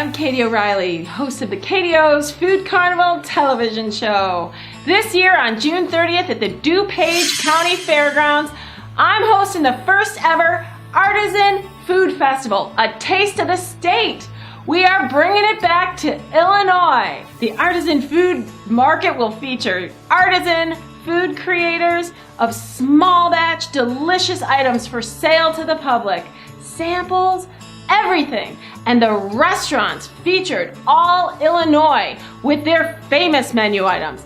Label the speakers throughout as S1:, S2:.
S1: I'm Katie O'Reilly, host of the KDO's Food Carnival television show. This year on June 30th at the DuPage County Fairgrounds, I'm hosting the first ever Artisan Food Festival, a taste of the state. We are bringing it back to Illinois. The Artisan Food Market will feature artisan food creators of small batch delicious items for sale to the public, samples, everything. And the restaurants featured all Illinois with their famous menu items.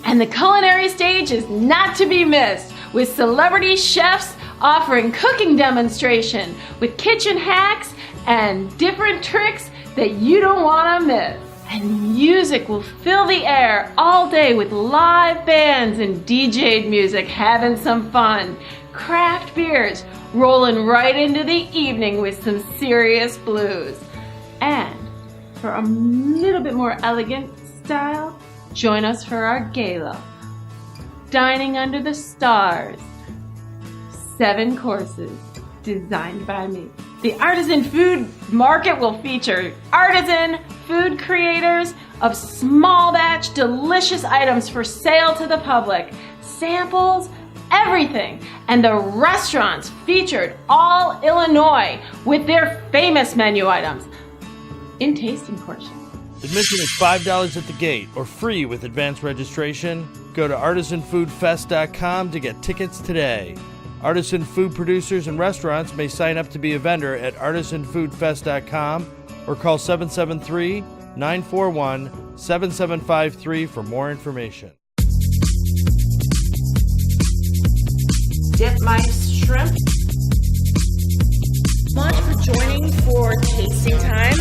S1: And the culinary stage is not to be missed, with celebrity chefs offering cooking demonstration with kitchen hacks and different tricks that you don't want to miss. And music will fill the air all day with live bands and DJ'd music having some fun. Craft beers rolling right into the evening with some serious blues. And for a little bit more elegant style, join us for our gala. Dining under the stars. 7 courses designed by me. The Artisan Food Market will feature artisan food creators of small batch delicious items for sale to the public, samples, everything. And the restaurants featured all Illinois with their famous menu items in tasting portions.
S2: Admission is $5 at the gate or free with advance registration. Go to artisanfoodfest.com to get tickets today. Artisan food producers and restaurants may sign up to be a vendor at artisanfoodfest.com or call 773-941-7753 for more information.
S3: Dip my shrimp. Much for joining for tasting time.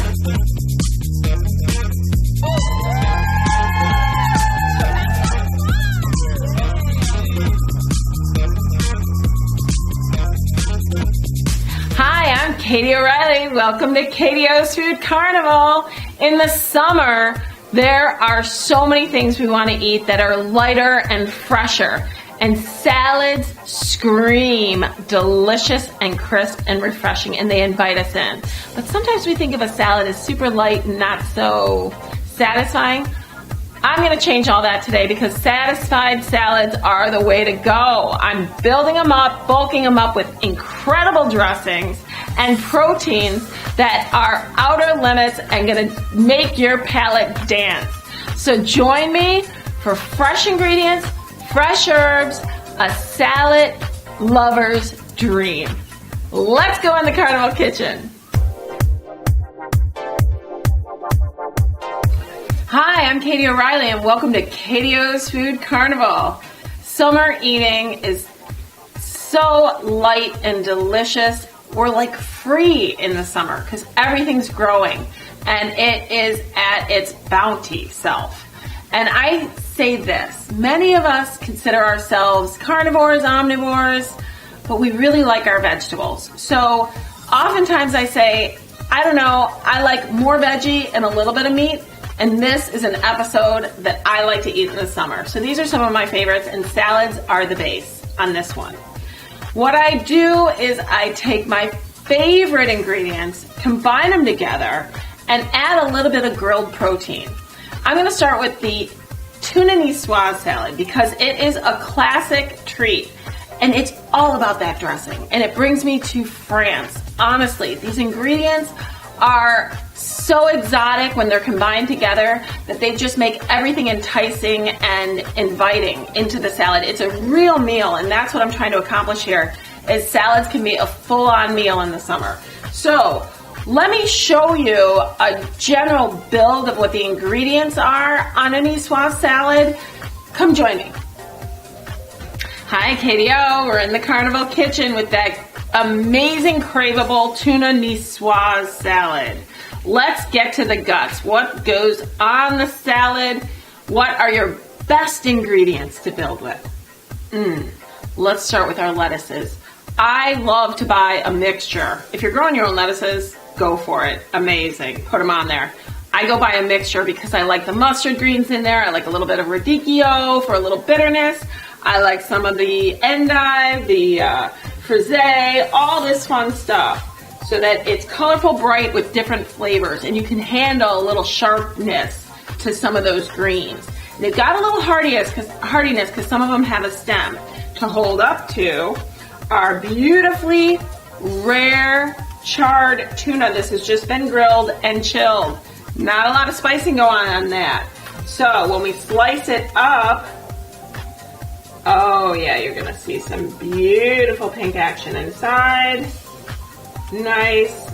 S1: Hi, I'm Katie O'Reilly. Welcome to KDO's Food Carnival. In the summer, there are so many things we want to eat that are lighter and fresher. And salads scream delicious and crisp and refreshing, and they invite us in. But sometimes we think of a salad as super light and not so satisfying. I'm going to change all that today because satisfied salads are the way to go. I'm building them up, bulking them up with incredible dressings and proteins that are outer limits and going to make your palate dance. So join me for fresh ingredients, fresh herbs, a salad lover's dream. Let's go in the Carnival kitchen. Hi, I'm Katie O'Reilly and welcome to KDO's Food Carnival. Summer eating is so light and delicious. We're like free in the summer because everything's growing and it is at its bounty self. And I say this, many of us consider ourselves carnivores, omnivores, but we really like our vegetables. So oftentimes I say, I don't know, I like more veggie and a little bit of meat. And this is an episode that I like to eat in the summer. So these are some of my favorites, and salads are the base on this one. What I do is I take my favorite ingredients, combine them together, and add a little bit of grilled protein. I'm going to start with the tuna niçoise salad because it is a classic treat. And it's all about that dressing. And it brings me to France. Honestly, these ingredients are so exotic when they're combined together that they just make everything enticing and inviting into the salad. It's a real meal, and that's what I'm trying to accomplish here, is salads can be a full-on meal in the summer. So let me show you a general build of what the ingredients are on a niçoise salad. Come join me. Hi, Katie O. We're in the Carnival kitchen with that amazing, craveable tuna niçoise salad. Let's get to the guts. What goes on the salad? What are your best ingredients to build with? Let's start with our lettuces. I love to buy a mixture. If you're growing your own lettuces, go for it. Amazing. Put them on there. I go buy a mixture because I like the mustard greens in there. I like a little bit of radicchio for a little bitterness. I like some of the endive, the frisee, all this fun stuff. so that it's colorful, bright with different flavors, and you can handle a little sharpness to some of those greens. They've got a little hardiness because some of them have a stem to hold up to our beautifully rare charred tuna. This has just been grilled and chilled. Not a lot of spicing going on that. So when we slice it up, oh yeah, you're gonna see some beautiful pink action inside. Nice.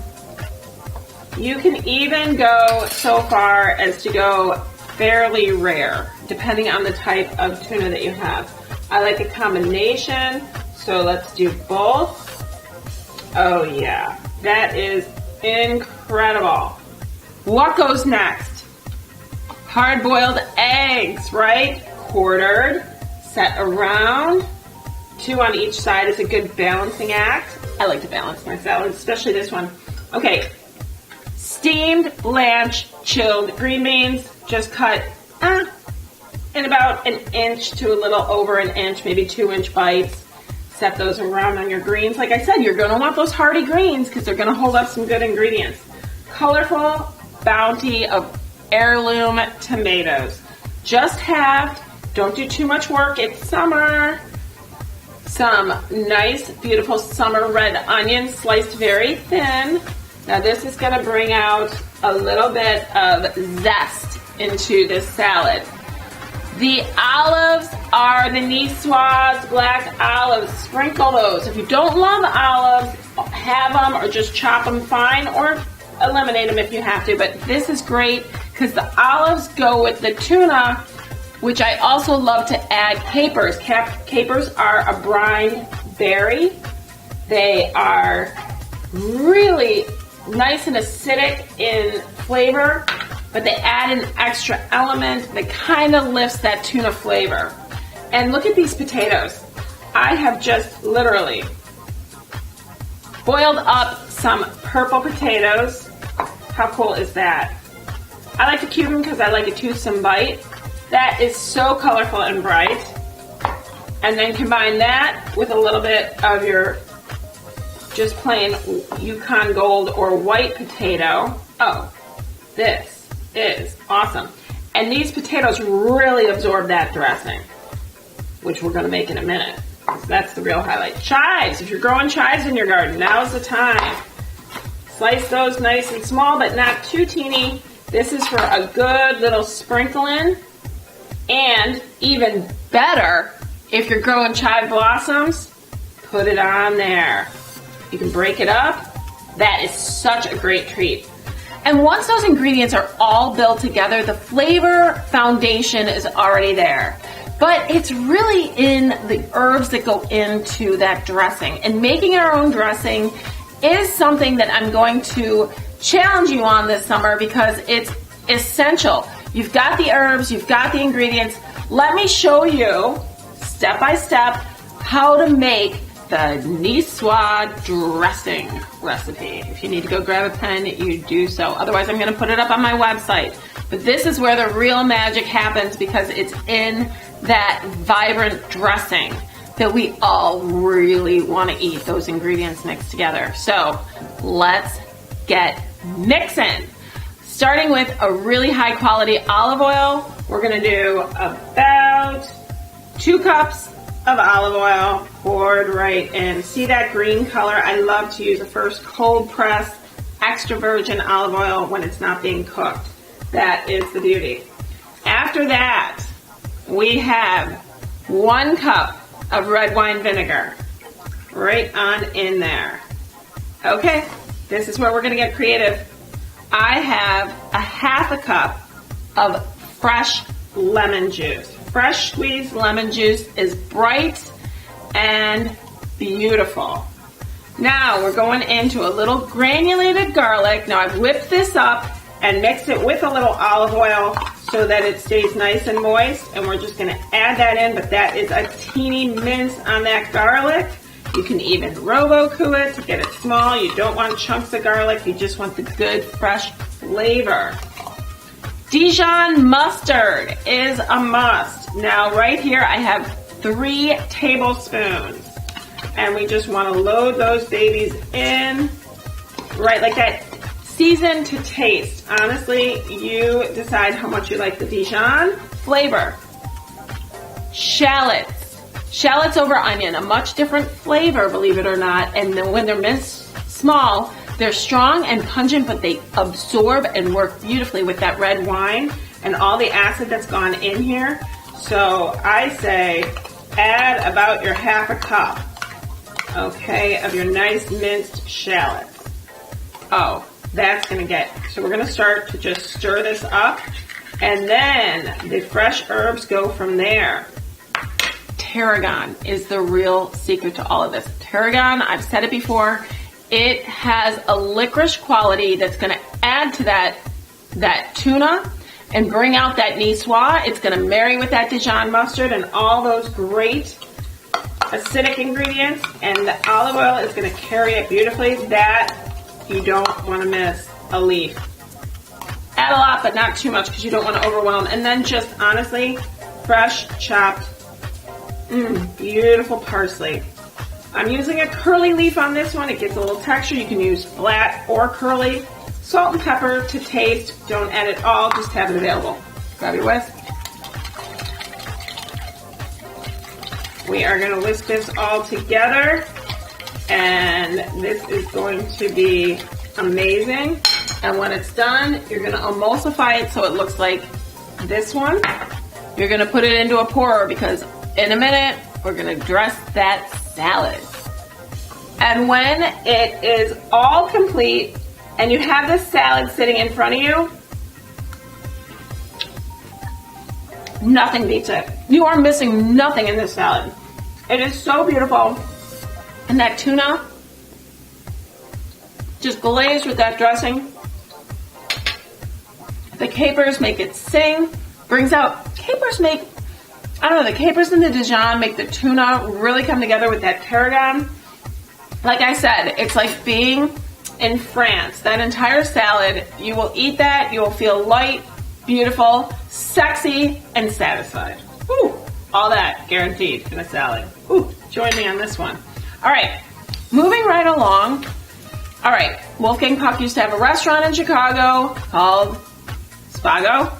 S1: You can even go so far as to go fairly rare, depending on the type of tuna that you have. I like a combination, so let's do both. Oh yeah, that is incredible. What goes next? Hard-boiled eggs, right? Quartered, set around. 2 on each side is a good balancing act. I like to balance my salads, especially this one. Okay, steamed, blanched, chilled green beans, just cut in about 1 inch to a little over 1 inch, maybe 2-inch bites. Set those around on your greens. Like I said, you're going to want those hearty greens because they're going to hold up some good ingredients. Colorful bounty of heirloom tomatoes. Just halved. Don't do too much work. It's summer. Some nice, beautiful summer red onions sliced very thin. Now this is going to bring out a little bit of zest into this salad. The olives are the Niçoise black olives. Sprinkle those. If you don't love olives, have them or just chop them fine or eliminate them if you have to. But this is great because the olives go with the tuna, which I also love to add capers. Capers are a brine berry. They are really nice and acidic in flavor, but they add an extra element that kind of lifts that tuna flavor. And look at these potatoes. I have just literally boiled up some purple potatoes. How cool is that? I like to cube them because I like a toothsome bite. That is so colorful and bright. And then combine that with a little bit of your just plain Yukon Gold or white potato. Oh, this is awesome. And these potatoes really absorb that dressing, which we're going to make in a minute. So that's the real highlight. Chives. If you're growing chives in your garden, now's the time. Slice those nice and small, but not too teeny. This is for a good little sprinkling. And even better, if you're growing chive blossoms, put it on there. You can break it up. That is such a great treat. And once those ingredients are all built together, the flavor foundation is already there. But it's really in the herbs that go into that dressing. And making our own dressing is something that I'm going to challenge you on this summer because it's essential. You've got the herbs, you've got the ingredients. Let me show you step by step how to make the Niçoise dressing recipe. If you need to go grab a pen, you do so. Otherwise, I'm going to put it up on my website. But this is where the real magic happens because it's in that vibrant dressing that we all really want to eat, those ingredients mixed together. So let's get mixing. Starting with a really high quality olive oil, we're going to do about 2 cups of olive oil poured right in. See that green color? I love to use a first cold pressed extra virgin olive oil when it's not being cooked. That is the beauty. After that, we have 1 cup of red wine vinegar right on in there. Okay, this is where we're going to get creative. I have a 1/2 cup of fresh lemon juice. Fresh squeezed lemon juice is bright and beautiful. Now we're going into a little granulated garlic. Now I've whipped this up and mixed it with a little olive oil so that it stays nice and moist. And we're just going to add that in, but that is a teeny mince on that garlic. You can even Roboku it to get it small. You don't want chunks of garlic. You just want the good, fresh flavor. Dijon mustard is a must. Now, right here, I have 3 tablespoons. And we just want to load those babies in. right like that. Season to taste. Honestly, you decide how much you like the Dijon flavor. Shallots. Shallots over onion, a much different flavor, believe it or not. And then when they're minced small, they're strong and pungent, but they absorb and work beautifully with that red wine and all the acid that's gone in here. So I say add about your half a cup, okay, of your nice minced shallots. Oh, that's going to get, so we're going to start to just stir this up, and then the fresh herbs go from there. Tarragon is the real secret to all of this. Tarragon, I've said it before, it has a licorice quality that's going to add to that tuna and bring out that niçoise. It's going to marry with that Dijon mustard and all those great acidic ingredients, and the olive oil is going to carry it beautifully. That you don't want to miss a leaf. Add a lot, but not too much because you don't want to overwhelm. And then just honestly, fresh chopped, beautiful parsley. I'm using a curly leaf on this one. It gets a little texture. You can use flat or curly. Salt and pepper to taste. Don't add it all, just have it available. Grab your whisk. We are going to whisk this all together, and this is going to be amazing. And when it's done, you're going to emulsify it so it looks like this one. You're going to put it into a pourer because in a minute, we're going to dress that salad. And when it is all complete and you have this salad sitting in front of you, nothing beats it. You are missing nothing in this salad. It is so beautiful. And that tuna, just glazed with that dressing. The capers make it sing. Brings out, capers make, I don't know, the capers and the Dijon make the tuna really come together with that tarragon. Like I said, it's like being in France. That entire salad, you will eat that, you will feel light, beautiful, sexy, and satisfied. Ooh, all that guaranteed in a salad. Ooh, join me on this one. All right, moving right along. All right, Wolfgang Puck used to have a restaurant in Chicago called Spago.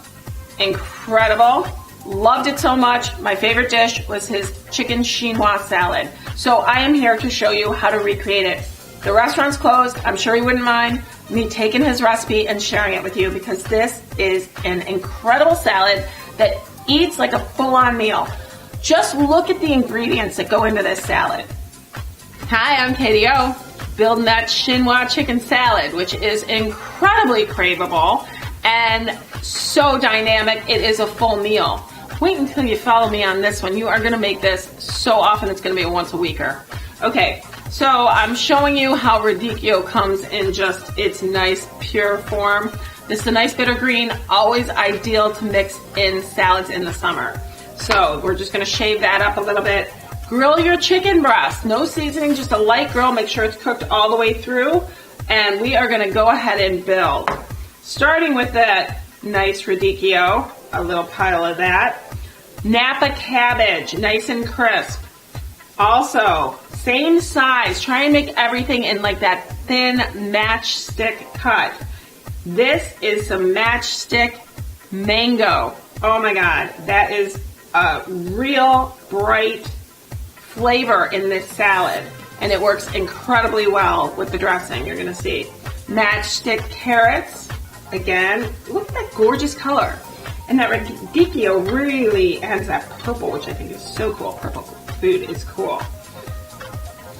S1: Incredible. Loved it so much. My favorite dish was his chicken chinois salad. So I am here to show you how to recreate it. The restaurant's closed. I'm sure he wouldn't mind me taking his recipe and sharing it with you because this is an incredible salad that eats like a full-on meal. Just look at the ingredients that go into this salad. Hi, I'm Katie O, building that chinois chicken salad, which is incredibly craveable and so dynamic. It is a full meal. Wait until you follow me on this one. You are going to make this so often it's going to be a once a weeker. Okay, so I'm showing you how radicchio comes in just its nice pure form. This is a nice bitter green, always ideal to mix in salads in the summer. So we're just going to shave that up a little bit. Grill your chicken breast. No seasoning, just a light grill. Make sure it's cooked all the way through. And we are going to go ahead and build. Starting with that nice radicchio, a little pile of that. Napa cabbage, nice and crisp. Also, same size. Try and make everything in like that thin matchstick cut. This is some matchstick mango. Oh my God, that is a real bright flavor in this salad. And it works incredibly well with the dressing, you're gonna see. Matchstick carrots. Again, look at that gorgeous color. And that radicchio really adds that purple, which I think is so cool. Purple food is cool.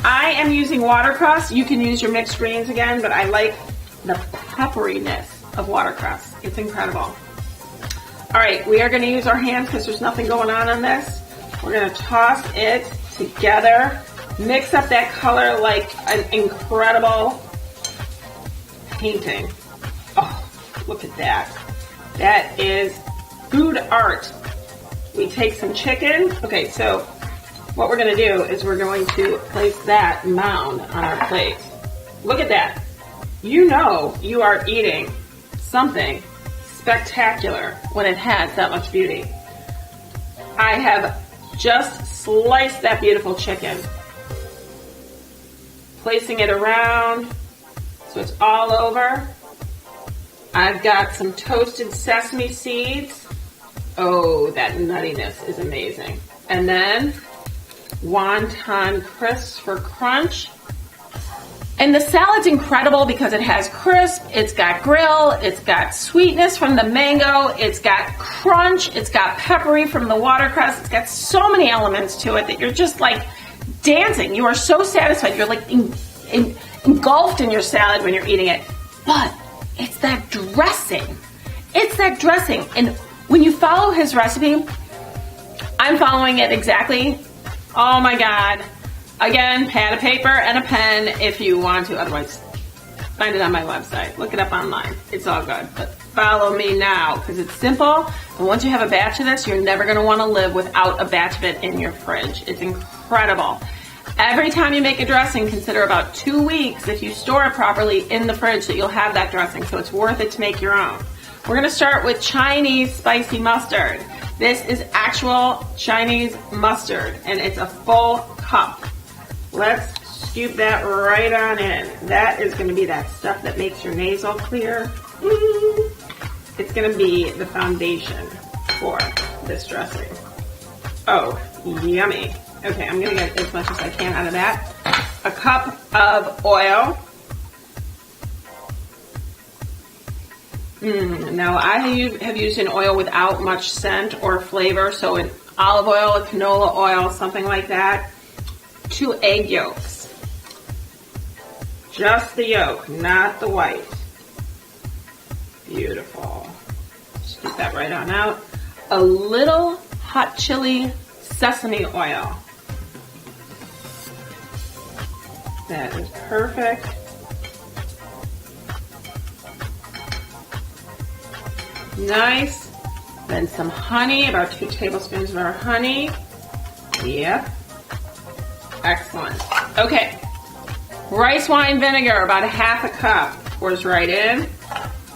S1: I am using watercress. You can use your mixed greens again, but I like the pepperiness of watercress. It's incredible. All right, we are going to use our hands because there's nothing going on this. We're going to toss it together. Mix up that color like an incredible painting. Oh, look at that. That is food art. We take some chicken. Okay, so what we're going to do is we're going to place that mound on our plate. Look at that. You know you are eating something spectacular when it has that much beauty. I have just sliced that beautiful chicken. Placing it around. so it's all over. I've got some toasted sesame seeds. Oh, that nuttiness is amazing. And then wonton crisps for crunch. And the salad's incredible because it has crisp, it's got grill, it's got sweetness from the mango, it's got crunch, it's got peppery from the watercress. It's got so many elements to it that you're just like dancing. You are so satisfied. You're like engulfed in your salad when you're eating it. But it's that dressing. It's that dressing. And when you follow his recipe, I'm following it exactly. Oh my God. Again, pad of paper and a pen if you want to. Otherwise, find it on my website. Look it up online. It's all good. But follow me now because it's simple. And once you have a batch of this, you're never going to want to live without a batch of it in your fridge. It's incredible. Every time you make a dressing, consider about 2 weeks if you store it properly in the fridge that you'll have that dressing. So it's worth it to make your own. We're going to start with Chinese spicy mustard. This is actual Chinese mustard and it's a full cup. Let's scoop that right on in. That is going to be that stuff that makes your nasal clear. It's going to be the foundation for this dressing. Oh, yummy. Okay, I'm going to get as much as I can out of that. A cup of oil. Now, I have used an oil without much scent or flavor, so an olive oil, a canola oil, something like that. 2 egg yolks. Just the yolk, not the white. Beautiful. Scoop that right on out. A little hot chili sesame oil. That is perfect. Nice. Then some honey, about 2 tablespoons of our honey. Yep. Excellent. Okay. Rice wine vinegar, about 1/2 cup. Pours right in.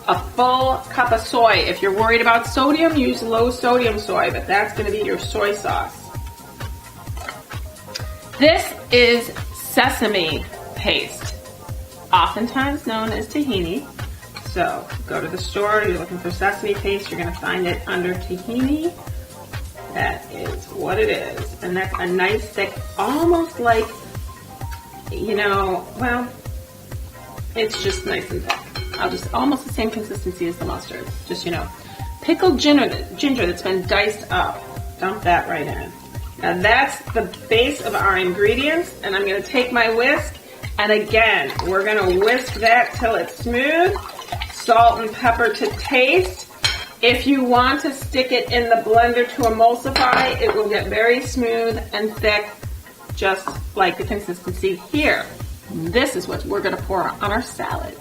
S1: A full cup of soy. If you're worried about sodium, use low sodium soy, but that's going to be your soy sauce. This is sesame paste, oftentimes known as tahini. So go to the store, you're looking for sesame paste, you're going to find it under tahini. That is what it is. And that's a nice thick, almost like, well, it's just nice and thick. Almost the same consistency as the mustard. Just, pickled ginger that's been diced up. Dump that right in. Now that's the base of our ingredients, and I'm going to take my whisk, and again, we're going to whisk that till it's smooth. Salt and pepper to taste. If you want to stick it in the blender to emulsify, it will get very smooth and thick, just like the consistency here. This is what we're going to pour on our salad.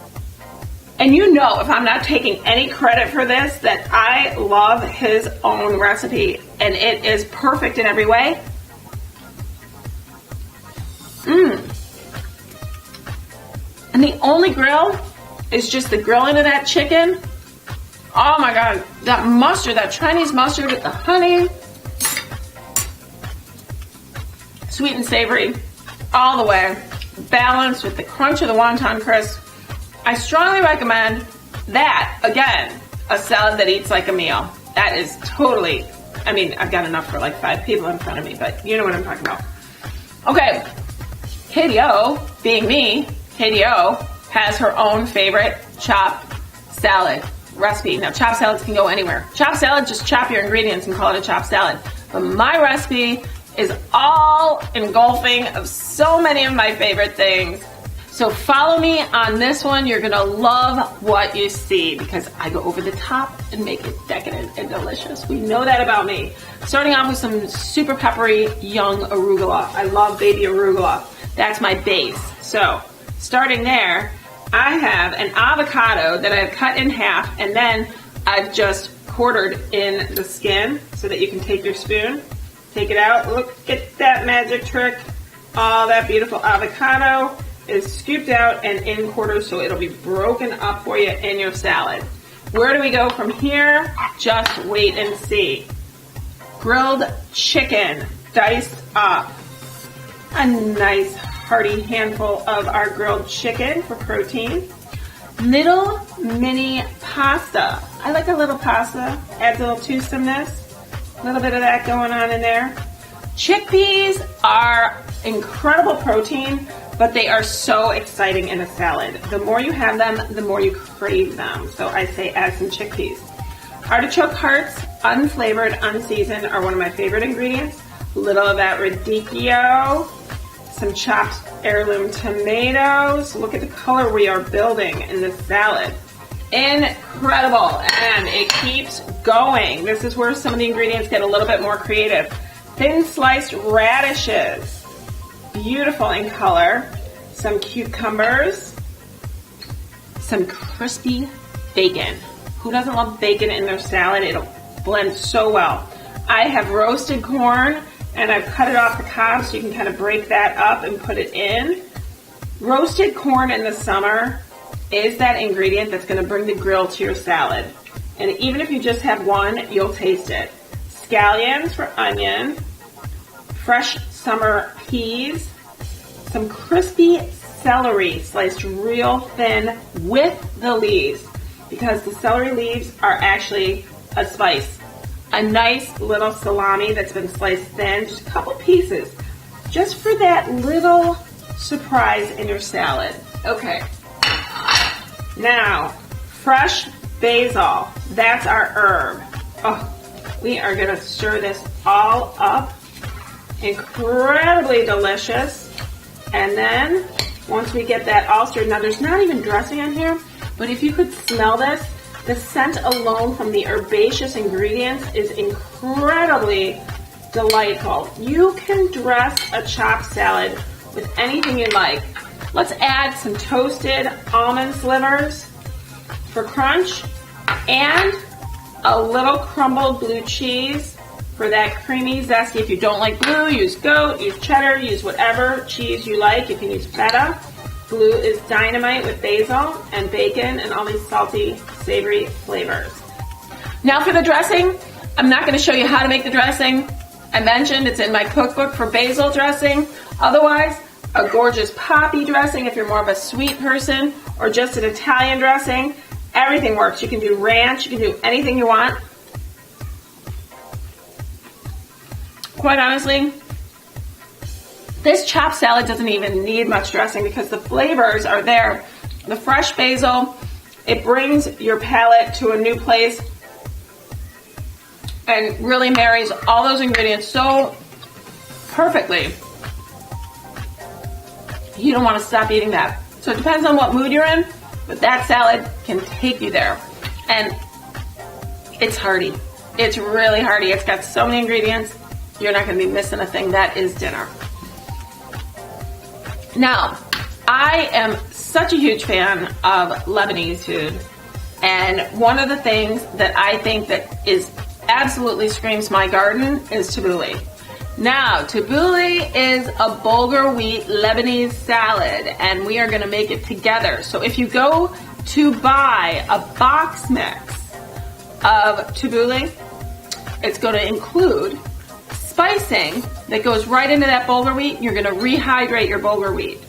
S1: And if I'm not taking any credit for this, that I love his own recipe, and it is perfect in every way. And the only grill is just the grilling of that chicken. Oh my God, that mustard, that Chinese mustard with the honey. Sweet and savory, all the way. Balanced with the crunch of the wonton crisp. I strongly recommend that, again, a salad that eats like a meal. That is totally, I've got enough for like 5 people in front of me, but you know what I'm talking about. Okay, Katie O, being me, Katie O, has her own favorite chopped salad recipe. Now, chopped salads can go anywhere. Chopped salad, just chop your ingredients and call it a chopped salad. But my recipe is all engulfing of so many of my favorite things. So follow me on this one. You're going to love what you see because I go over the top and make it decadent and delicious. We know that about me. Starting off with some super peppery young arugula. I love baby arugula. That's my base. So starting there, I have an avocado that I've cut in half and then I've just quartered in the skin so that you can take your spoon, take it out. Look at that magic trick. All that beautiful avocado is scooped out and in quarters so it'll be broken up for you in your salad. Where do we go from here? Just wait and see. Grilled chicken diced up. A nice hearty handful of our grilled chicken for protein. little mini pasta. I like a little pasta, adds a little toothsomeness, a little bit of that going on in there. Chickpeas are incredible protein, but they are so exciting in a salad. The more you have them, the more you crave them. So I say add some chickpeas. Artichoke hearts, unflavored, unseasoned, are one of my favorite ingredients. A little of that radicchio, some chopped heirloom tomatoes. Look at the color we are building in this salad. Incredible, and it keeps going. This is where some of the ingredients get a little bit more creative. Thin sliced radishes, beautiful in color. Some cucumbers, some crispy bacon. Who doesn't love bacon in their salad? It'll blend so well. I have roasted corn, and I've cut it off the cob so you can kind of break that up and put it in. Roasted corn in the summer is that ingredient that's going to bring the grill to your salad. And even if you just have one, you'll taste it. Scallions for onion, fresh summer peas, some crispy celery sliced real thin with the leaves, because the celery leaves are actually a spice. A nice little salami that's been sliced thin, just a couple pieces, just for that little surprise in your salad. Okay. Now, fresh basil, that's our herb. Oh, we are gonna stir this all up. Incredibly delicious. And then, once we get that all stirred, now there's not even dressing on here, but if you could smell this, the scent alone from the herbaceous ingredients is incredibly delightful. You can dress a chopped salad with anything you like. Let's add some toasted almond slivers for crunch and a little crumbled blue cheese for that creamy zesty. If you don't like blue, use goat, use cheddar, use whatever cheese you like. You can use feta. Blue is dynamite with basil and bacon and all these salty, savory flavors. Now for the dressing, I'm not going to show you how to make the dressing. I mentioned it's in my cookbook for basil dressing. Otherwise, a gorgeous poppy dressing if you're more of a sweet person, or just an Italian dressing. Everything works. You can do ranch, you can do anything you want. Quite honestly, this chopped salad doesn't even need much dressing because the flavors are there. The fresh basil, it brings your palate to a new place and really marries all those ingredients so perfectly. You don't want to stop eating that. So it depends on what mood you're in, but that salad can take you there. And it's hearty. It's really hearty. It's got so many ingredients, you're not going to be missing a thing. That is dinner. Now, I am such a huge fan of Lebanese food, and one of the things that I think that is absolutely screams my garden is tabbouleh. Now, tabbouleh is a bulgur wheat Lebanese salad, and we are going to make it together. So if you go to buy a box mix of tabbouleh, it's going to include spicing that goes right into that bulgur wheat. You're going to rehydrate your bulgur wheat.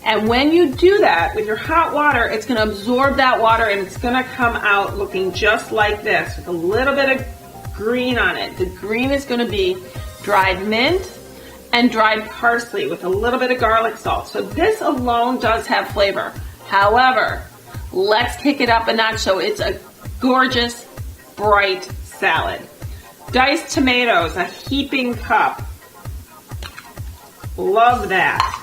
S1: And when you do that with your hot water, it's going to absorb that water and it's going to come out looking just like this with a little bit of green on it. The green is going to be dried mint and dried parsley with a little bit of garlic salt. So this alone does have flavor. However, let's kick it up a notch so it's a gorgeous, bright salad. Diced tomatoes, a heaping cup. Love that.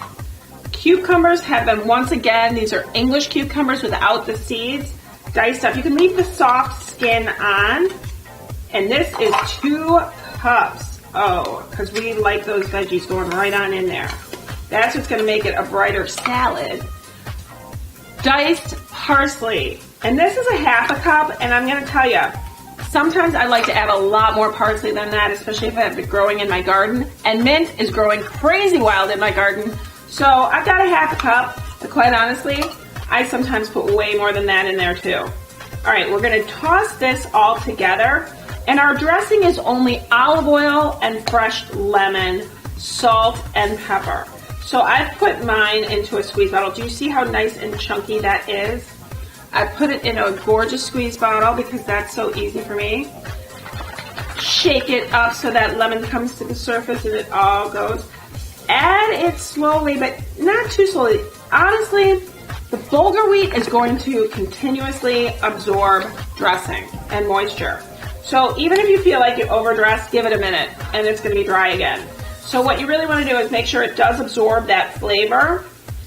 S1: Cucumbers have been, once again, these are English cucumbers without the seeds, diced up. You can leave the soft skin on. And this is 2 cups. Oh, because we like those veggies going right on in there. That's what's going to make it a brighter salad. Diced parsley. And this is a half a cup, and I'm going to tell you, sometimes I like to add a lot more parsley than that, especially if I have it growing in my garden. And mint is growing crazy wild in my garden. So I've got a half a cup, but quite honestly, I sometimes put way more than that in there too. All right, we're going to toss this all together. And our dressing is only olive oil and fresh lemon, salt, and pepper. So I've put mine into a squeeze bottle. Do you see how nice and chunky that is? I put it in a gorgeous squeeze bottle because that's so easy for me. Shake it up so that lemon comes to the surface and it all goes. Add it slowly, but not too slowly. Honestly, the bulgur wheat is going to continuously absorb dressing and moisture. So even if you feel like you overdressed, give it a minute and it's going to be dry again. So what you really want to do is make sure it does absorb that flavor.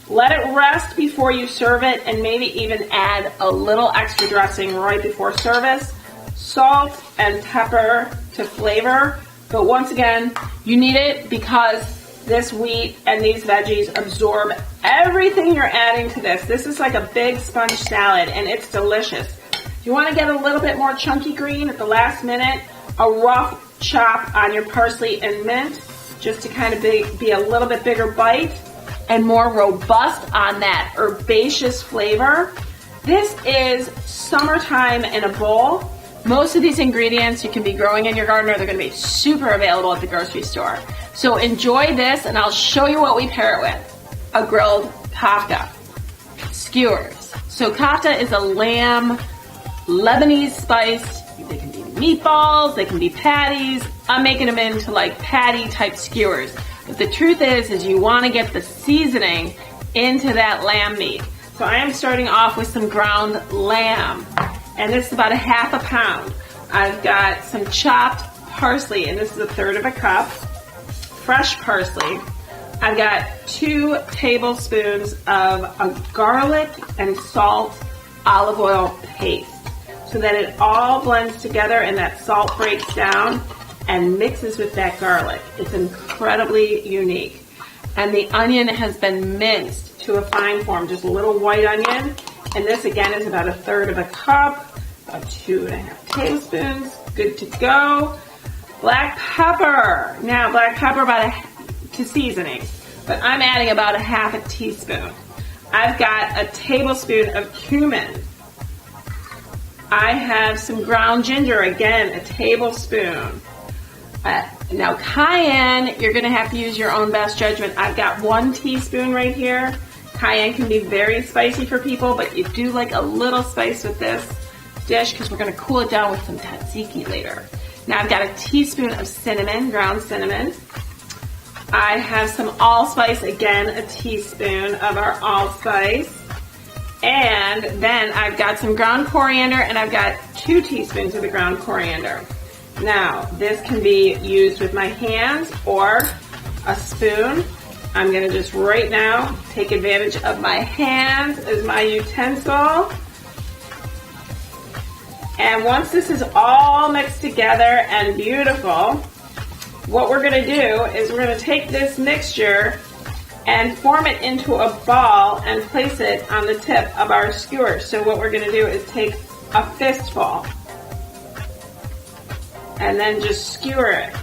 S1: Let it rest before you serve it, and maybe even add a little extra dressing right before service. Salt and pepper to flavor. But once again, you need it because this wheat and these veggies absorb everything you're adding to this. This is like a big sponge salad and it's delicious. If you want to get a little bit more chunky green at the last minute, a rough chop on your parsley and mint just to kind of be a little bit bigger bite and more robust on that herbaceous flavor. This is summertime in a bowl. Most of these ingredients you can be growing in your garden or they're going to be super available at the grocery store. So enjoy this and I'll show you what we pair it with. A grilled kafta. Skewers. So kafta is a lamb, Lebanese spice. They can be meatballs, they can be patties. I'm making them into like patty type skewers. But the truth is you want to get the seasoning into that lamb meat. So I am starting off with some ground lamb. And this is about a half a pound. I've got some chopped parsley, and this is 1/3 cup. Fresh parsley. I've got 2 tablespoons of a garlic and salt olive oil paste so that it all blends together and that salt breaks down and mixes with that garlic. It's incredibly unique. And the onion has been minced to a fine form, just a little white onion. And this again is about 1/3 cup, about 2.5 tablespoons, good to go. Black pepper. Now black pepper to seasoning, but I'm adding about 1/2 teaspoon. I've got a tablespoon of cumin. I have some ground ginger, again, a tablespoon. Now cayenne, you're gonna have to use your own best judgment. I've got 1 teaspoon right here. Cayenne can be very spicy for people, but you do like a little spice with this dish because we're going to cool it down with some tzatziki later. Now I've got a teaspoon of cinnamon, ground cinnamon. I have some allspice, again a teaspoon of our allspice. And then I've got some ground coriander and I've got 2 teaspoons of the ground coriander. Now this can be used with my hands or a spoon. I'm going to just right now take advantage of my hands as my utensil. And once this is all mixed together and beautiful, what we're going to do is we're going to take this mixture and form it into a ball and place it on the tip of our skewer. So what we're going to do is take a fistful and then just skewer it,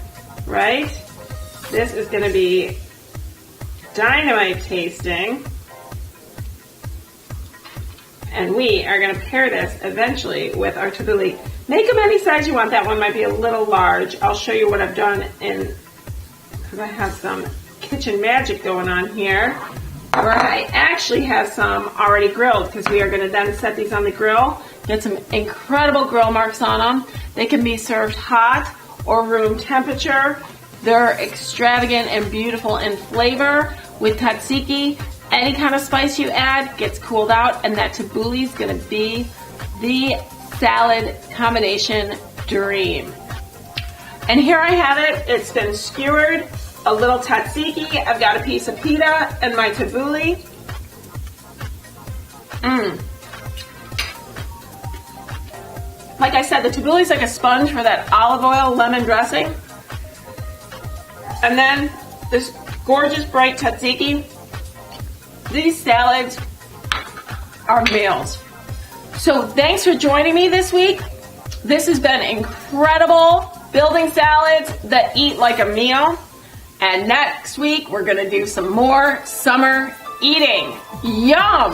S1: right? This is going to be dynamite tasting, and we are going to pair this eventually with our tabbouleh. Make them any size you want. That one might be a little large. I'll show you what I've done because I have some kitchen magic going on here where I actually have some already grilled because we are going to then set these on the grill. Get some incredible grill marks on them. They can be served hot or room temperature. They're extravagant and beautiful in flavor. With tzatziki, any kind of spice you add gets cooled out, and that tabbouleh is going to be the salad combination dream. And here I have it. It's been skewered, a little tzatziki. I've got a piece of pita and my tabbouleh. Like I said, the tabbouleh is like a sponge for that olive oil lemon dressing. And then this gorgeous bright tzatziki. These salads are meals. So thanks for joining me this week. This has been incredible, building salads that eat like a meal. And next week we're gonna do some more summer eating. Yum!